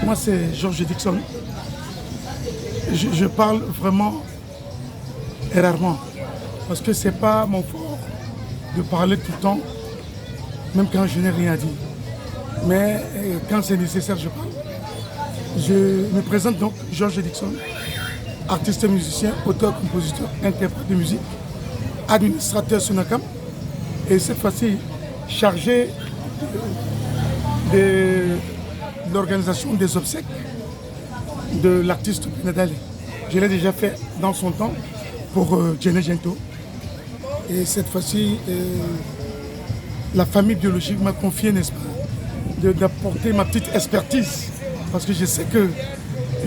Moi, c'est Georges Dixon. Je parle vraiment et rarement. Parce que ce n'est pas mon fort de parler tout le temps, même quand je n'ai rien à dire. Mais quand c'est nécessaire, je parle. Je me présente donc Georges Dixon, artiste musicien, auteur, compositeur, interprète de musique, administrateur Sonacam. Et cette fois-ci, chargé de l'organisation des obsèques de l'artiste Pénédalé. Je l'ai déjà fait dans son temps pour Djené Djento. Et cette fois-ci, la famille biologique m'a confié, n'est-ce pas, d'apporter ma petite expertise. Parce que je sais que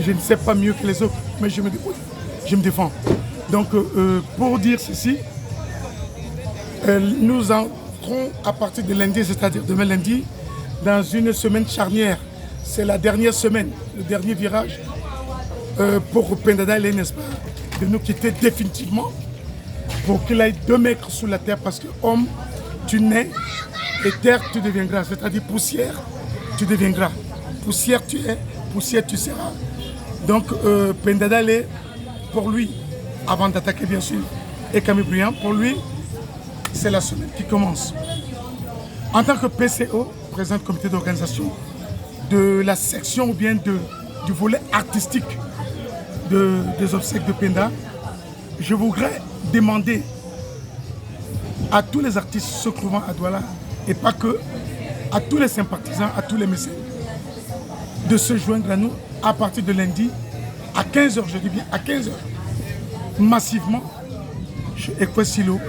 je ne sais pas mieux que les autres, mais je me débrouille, je me défends. Donc, pour dire ceci, nous entrons à partir de lundi, c'est-à-dire demain lundi, dans une semaine charnière. C'est la dernière semaine, le dernier virage pour Pénédalé, n'est-ce pas, de nous quitter définitivement pour qu'il aille 2 mètres sous la terre parce que homme, tu nais et terre, tu deviendras. C'est-à-dire poussière, tu deviendras. Poussière, tu es, poussière, tu seras. Donc, Pénédalé, pour lui, avant d'attaquer bien sûr, et Camille Briand, pour lui, c'est la semaine qui commence. En tant que PCO, président du comité d'organisation, de la section ou bien du volet artistique des obsèques de Penda, je voudrais demander à tous les artistes se trouvant à Douala, et pas que, à tous les sympathisants, à tous les mécènes, de se joindre à nous à partir de lundi à 15h, je dis bien à 15h, massivement, chez Ekwesilo.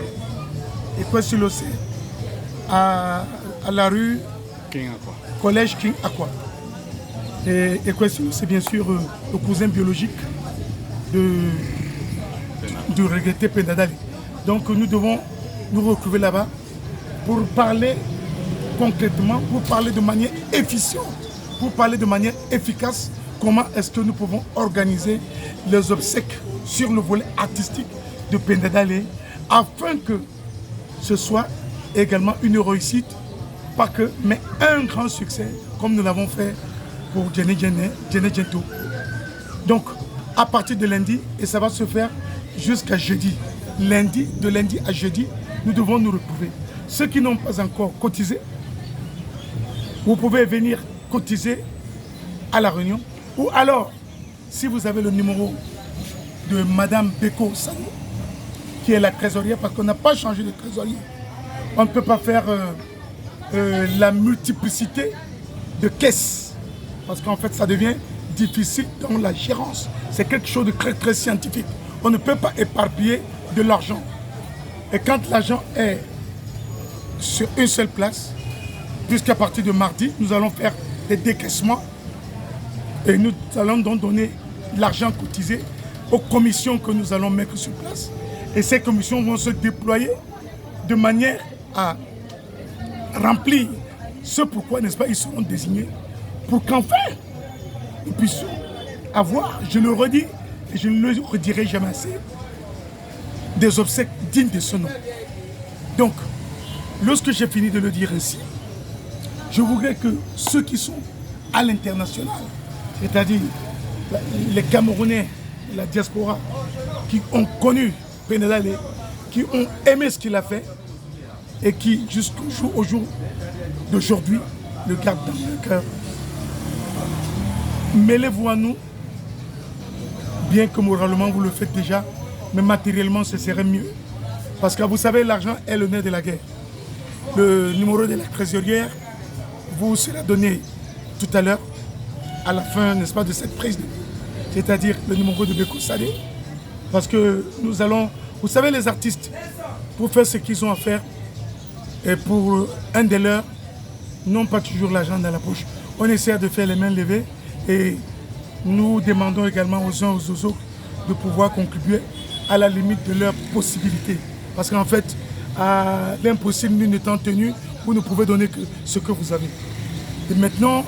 Ekwesilo, c'est à la rue King Aqua. Collège King Aqua. Et Ekwesilo, c'est bien sûr le cousin biologique du regretté Pénédalé. Donc nous devons nous retrouver là-bas pour parler concrètement, pour parler de manière efficiente, pour parler de manière efficace comment est-ce que nous pouvons organiser les obsèques sur le volet artistique de Pénédalé afin que ce soit également une réussite, pas que, mais un grand succès comme nous l'avons fait pour Djené Djento. Donc, à partir de lundi, et ça va se faire jusqu'à jeudi. De lundi à jeudi, nous devons nous retrouver. Ceux qui n'ont pas encore cotisé, vous pouvez venir cotiser à la réunion. Ou alors, si vous avez le numéro de Madame Beko Sani, qui est la trésorière, parce qu'on n'a pas changé de trésorier. On ne peut pas faire la multiplicité de caisses, parce qu'en fait, ça devient difficile dans la gérance. C'est quelque chose de très, très scientifique. On ne peut pas éparpiller de l'argent. Et quand l'argent est sur une seule place, puisqu'à partir de mardi, nous allons faire des décaissements et nous allons donc donner l'argent cotisé aux commissions que nous allons mettre sur place. Et ces commissions vont se déployer de manière à remplir ce pourquoi, n'est-ce pas, ils seront désignés pour qu'enfin nous puissions avoir, je le redis et je ne le redirai jamais assez, des obsèques dignes de ce nom. Donc, lorsque j'ai fini de le dire ainsi, je voudrais que ceux qui sont à l'international, c'est-à-dire les Camerounais, la diaspora, qui ont connu Pénédalé, qui ont aimé ce qu'il a fait et qui, jusqu'au jour d'aujourd'hui, le gardent dans leur cœur. Mêlez-vous à nous, bien que moralement vous le faites déjà, mais matériellement ce serait mieux. Parce que vous savez, l'argent est le nerf de la guerre. Le numéro de la trésorière vous sera donné tout à l'heure, à la fin, n'est-ce pas, de cette prise, c'est-à-dire le numéro de Beko Sani. Parce que nous allons, vous savez, les artistes, pour faire ce qu'ils ont à faire, et pour un des leurs, n'ont pas toujours l'argent dans la poche. On essaie de faire les mains levées et nous demandons également aux uns aux autres de pouvoir contribuer à la limite de leurs possibilités. Parce qu'en fait, à l'impossible, nul n'étant tenu, vous ne pouvez donner que ce que vous avez. Et maintenant,